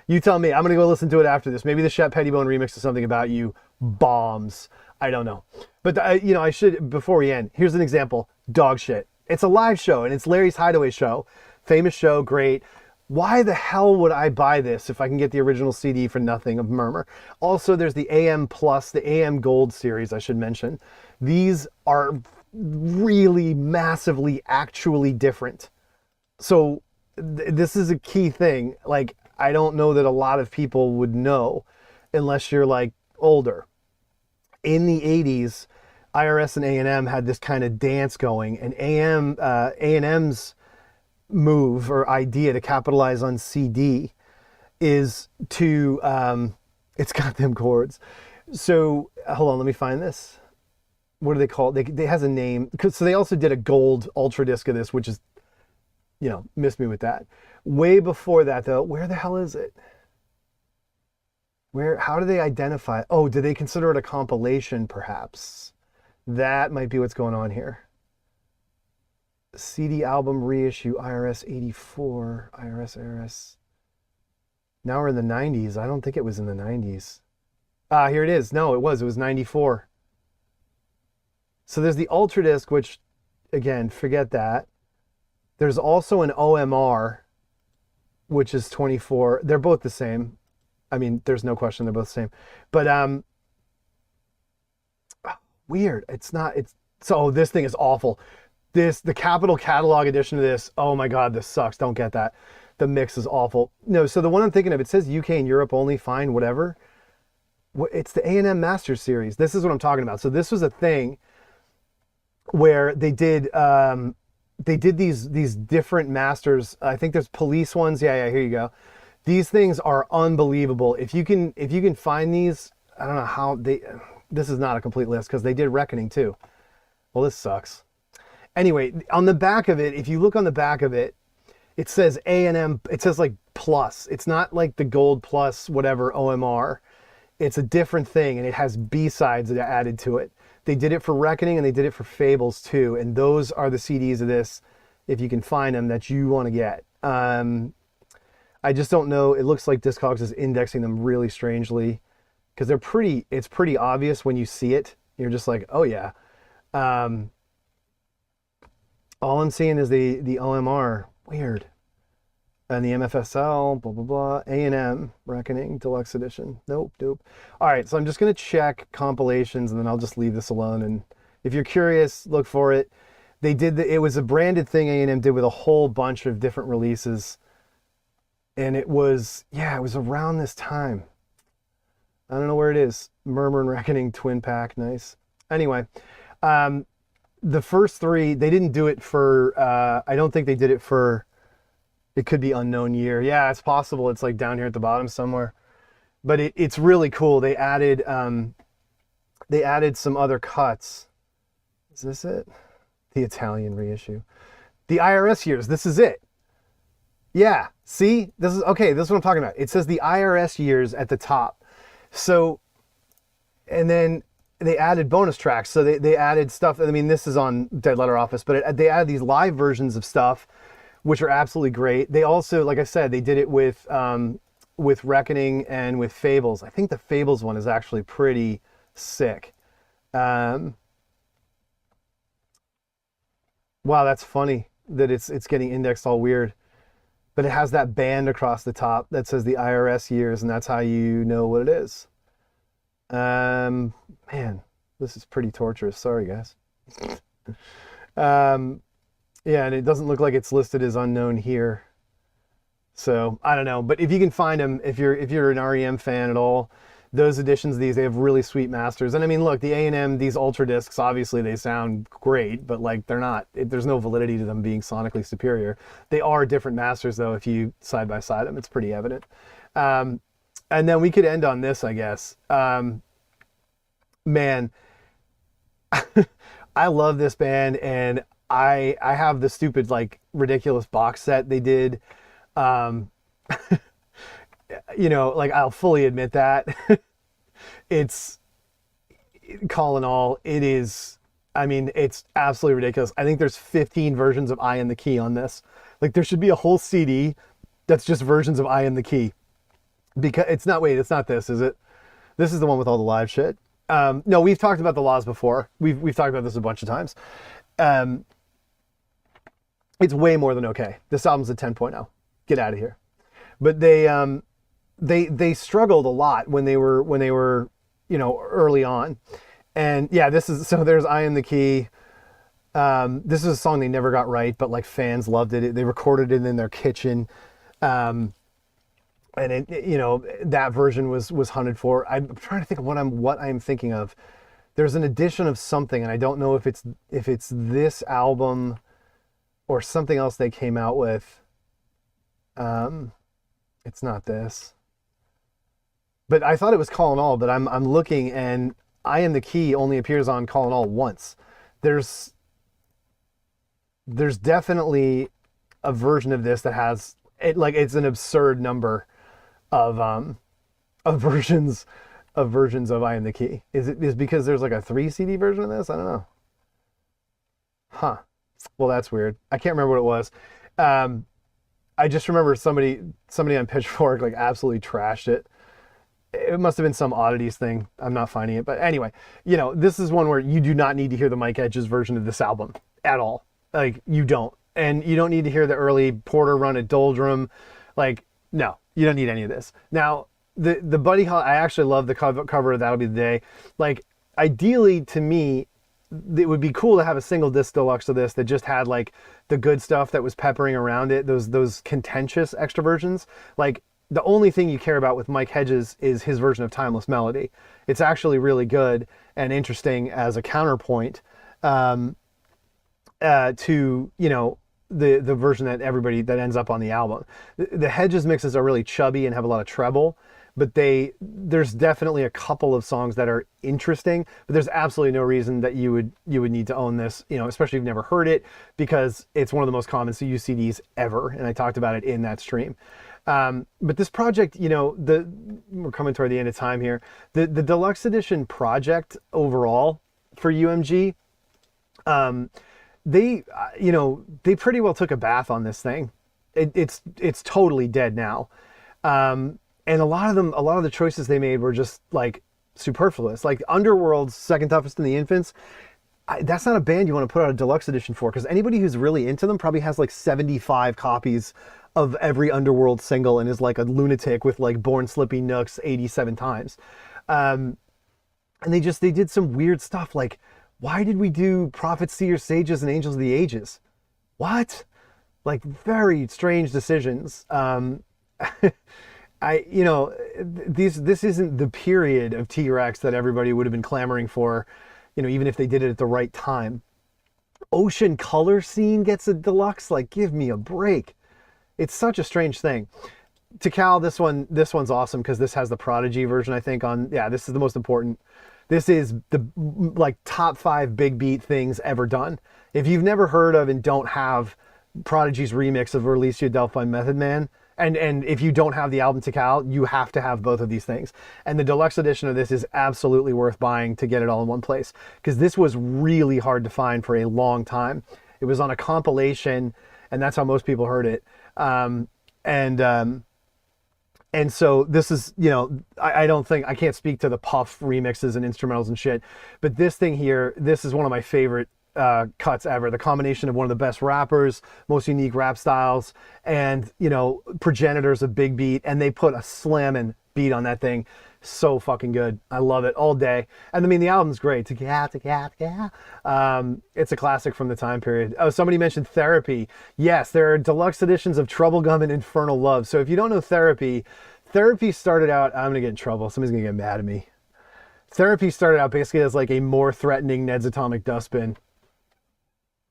You tell me. I'm going to go listen to it after this. Maybe the Shep Pettibone remix of Something About You bombs. I don't know. But, I should, before we end, here's an example. Dog shit. It's a live show and it's Larry's Hideaway show. Famous show, great. Why the hell would I buy this if I can get the original CD for nothing of Murmur? Also, there's the AM Plus, the AM Gold series, I should mention. These are really massively actually different. So this is a key thing. Like, I don't know that a lot of people would know unless you're like older. In the 80s, I.R.S. and A&M had this kind of dance going, and A&M's move or idea to capitalize on CD is to it's got them chords. So hold on, let me find this. What do they call it? They has a name, so they also did a gold ultra disc of this, which is, missed me with that. Way before that though, where the hell is it? How do they identify? Oh, do they consider it a compilation perhaps? That might be what's going on here. CD album reissue, I.R.S. 84, I.R.S. Now we're in the 90s. I don't think it was in the 90s. Here it is. No, it was 94. So there's the Ultra Disc, which, again, forget that. There's also an OMR, which is 24. They're both the same. I mean, there's no question they're both the same. But, weird. So this thing is awful. The Capitol Catalog edition of this, oh my God, this sucks. Don't get that. The mix is awful. No, so the one I'm thinking of, it says UK and Europe only, fine, whatever. It's the A&M Masters series. This is what I'm talking about. So this was a thing where they did these different masters. I think there's police ones. Yeah, here you go. These things are unbelievable. If you can find these, I don't know how this is not a complete list because they did Reckoning too. Well, this sucks. Anyway, on the back of it, if you look on the back of it, it says A&M, it says like plus. It's not like the gold plus whatever OMR. It's a different thing and it has B-sides that are added to it. They did it for Reckoning and they did it for Fables too. And those are the CDs of this, if you can find them, that you want to get. I just don't know. It looks like Discogs is indexing them really strangely because it's pretty obvious when you see it. You're just like, oh yeah. All I'm seeing is the OMR, weird. And the MFSL, blah, blah, blah. A&M, Reckoning, Deluxe Edition. Nope. All right, so I'm just going to check compilations and then I'll just leave this alone. And if you're curious, look for it. They did it was a branded thing A&M did with a whole bunch of different releases. And it was around this time. I don't know where it is. Murmur and Reckoning twin pack, nice. Anyway, the first three, they didn't do it for, I don't think they did it for, it could be unknown year. Yeah, it's possible. It's like down here at the bottom somewhere. But it's really cool. They added some other cuts. Is this it? The Italian reissue. The I.R.S. years, this is it. Yeah, see? This is what I'm talking about. It says the I.R.S. years at the top. So, and then they added bonus tracks. So they added stuff. I mean, this is on Dead Letter Office, but they added these live versions of stuff, which are absolutely great. They also, like I said, they did it with Reckoning and with Fables. I think the Fables one is actually pretty sick. Wow, that's funny that it's getting indexed all weird. But it has that band across the top that says the I.R.S. years, and that's how you know what it is. Man, this is pretty torturous. Sorry, guys. Yeah, and it doesn't look like it's listed as unknown here. So, I don't know. But if you can find them, if you're an R.E.M. fan at all, those editions, they have really sweet masters. And I mean, look, the A&M, these Ultra Discs, obviously they sound great, but like they're not, there's no validity to them being sonically superior. They are different masters though. If you side by side them, it's pretty evident. And then we could end on this, I guess. Man, I love this band, and I have the stupid, like, ridiculous box set they did. You know, like, I'll fully admit that. It's, Call and All, it is, I mean, it's absolutely ridiculous. I think there's 15 versions of I Am the Key on this. Like, there should be a whole CD that's just versions of I Am the Key. Because, it's not this, is it? This is the one with all the live shit. No, we've talked about the Laws before. We've talked about this a bunch of times. It's way more than okay. This album's a 10.0. Get out of here. But they struggled a lot when they were, you know, early on. And yeah, there's I Am the Key. This is a song they never got right, but like fans loved it. They recorded it in their kitchen. And it, you know, that version was hunted for. I'm trying to think of what I'm thinking of. There's an edition of something, and I don't know if it's this album or something else they came out with. It's not this. But I thought it was Call and All, but I'm looking, and I Am the Key only appears on Call and All once. There's definitely a version of this that has it, like, it's an absurd number of versions of I Am the Key. Is because there's like a 3 CD version of this? I don't know. Huh. Well, that's weird. I can't remember what it was. I just remember somebody on Pitchfork like absolutely trashed it. It must have been some oddities thing. I'm not finding it. But anyway, you know, this is one where you do not need to hear the Mike Hedges version of this album at all. Like, you don't. And you don't need to hear the early Porter run at Doldrum. Like, no, you don't need any of this. Now, the Buddy Holly, I actually love the cover of That'll Be the Day. Like, ideally, to me, it would be cool to have a single disc deluxe of this that just had like the good stuff that was peppering around it, those contentious extra versions. Like, the only thing you care about with Mike Hedges is his version of Timeless Melody. It's actually really good and interesting as a counterpoint to, you know, the version that that ends up on the album. The Hedges mixes are really chubby and have a lot of treble, but there's definitely a couple of songs that are interesting, but there's absolutely no reason that you would need to own this, you know, especially if you've never heard it, because it's one of the most common CU CDs ever, and I talked about it in that stream. But this project, you know, we're coming toward the end of time here. The Deluxe Edition project overall for UMG, they pretty well took a bath on this thing. It's totally dead now. And a lot of the choices they made were just like superfluous. Like Underworld's Second Toughest in the Infants, that's not a band you want to put out a deluxe edition for, because anybody who's really into them probably has like 75 copies of every Underworld single and is like a lunatic with like Born Slippy Nooks 87 times. And they did some weird stuff, like why did we do Prophets, Seers, Sages, and Angels of the Ages? What? Like, very strange decisions. This isn't the period of T-Rex that everybody would have been clamoring for, even if they did it at the right time. Ocean Color Scene gets a deluxe. Like, give me a break. It's such a strange thing. Tical, this one's awesome because this has the Prodigy version, I think, on. Yeah, this is the most important. This is the like top 5 big beat things ever done. If you've never heard of and don't have Prodigy's remix of Release Your Delphi Method Man, and if you don't have the album Tical, you have to have both of these things. And the deluxe edition of this is absolutely worth buying to get it all in one place, because this was really hard to find for a long time. It was on a compilation, and that's how most people heard it. And so this is, I don't think, I can't speak to the Puff remixes and instrumentals and shit, but this thing here, this is one of my favorite cuts ever. The combination of one of the best rappers, most unique rap styles, and, progenitors of big beat, and they put a slamming beat on that thing. So fucking good. I love it all day. And I mean, the album's great. It's a classic from the time period. Oh, somebody mentioned Therapy. Yes, there are deluxe editions of Troublegum and Infernal Love. So if you don't know Therapy started out, I'm gonna get in trouble. Somebody's gonna get mad at me. Therapy started out basically as like a more threatening Ned's Atomic Dustbin.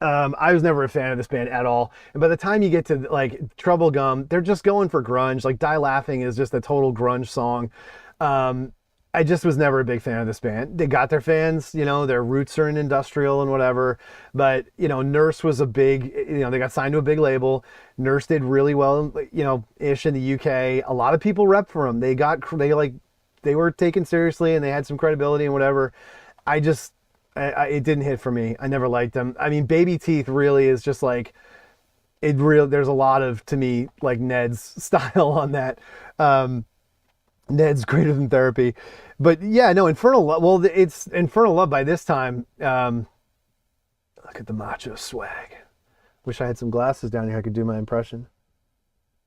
I was never a fan of this band at all. And by the time you get to like Troublegum, they're just going for grunge. Like Die Laughing is just a total grunge song. I just was never a big fan of this band. They got their fans, their roots are in industrial and whatever. But, Nurse was a big, they got signed to a big label. Nurse did really well, ish in the UK. A lot of people rep for them. They were taken seriously and they had some credibility and whatever. It didn't hit for me. I never liked them. I mean, Baby Teeth really is just like, there's a lot of, to me, like Ned's style on that. Ned's greater than Therapy. But yeah, no, Infernal Love, well, it's Infernal Love by this time. Look at the macho swag. Wish I had some glasses down here I could do my impression.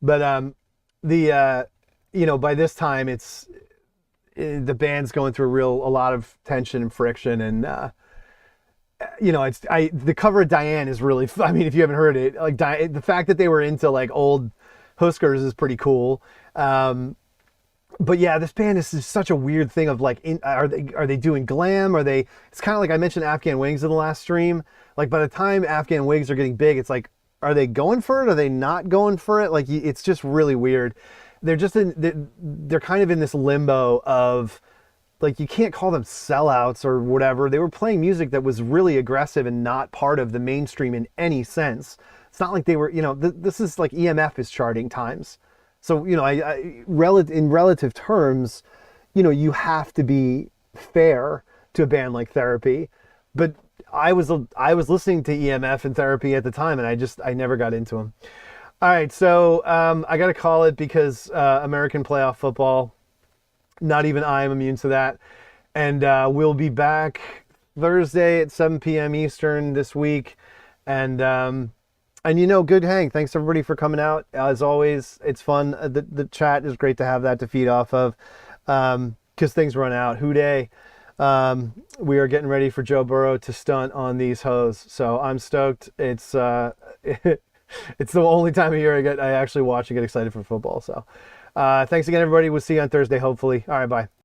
But by this time the band's going through a lot of tension and friction, and the cover of Diane is really, I mean, if you haven't heard it, like the fact that they were into like old Huskers is pretty cool. But yeah, this band is just such a weird thing of like, are they doing glam? It's kind of like I mentioned Afghan Wigs in the last stream. Like by the time Afghan Wigs are getting big, it's like, are they going for it? Are they not going for it? Like, it's just really weird. They're kind of in this limbo of like, you can't call them sellouts or whatever. They were playing music that was really aggressive and not part of the mainstream in any sense. It's not like they were, this is like EMF is charting times. So, in relative terms, you have to be fair to a band like Therapy. But I was listening to EMF and Therapy at the time, and I never got into them. All right, so I got to call it because American playoff football, not even I am immune to that. And we'll be back Thursday at 7 p.m. Eastern this week. And good hang. Thanks everybody for coming out. As always, it's fun. The chat is great to have that to feed off of because things run out. Hooday. We are getting ready for Joe Burrow to stunt on these hoes. So I'm stoked. It's it's the only time of year I actually watch and get excited for football. So thanks again, everybody. We'll see you on Thursday, hopefully. All right, bye.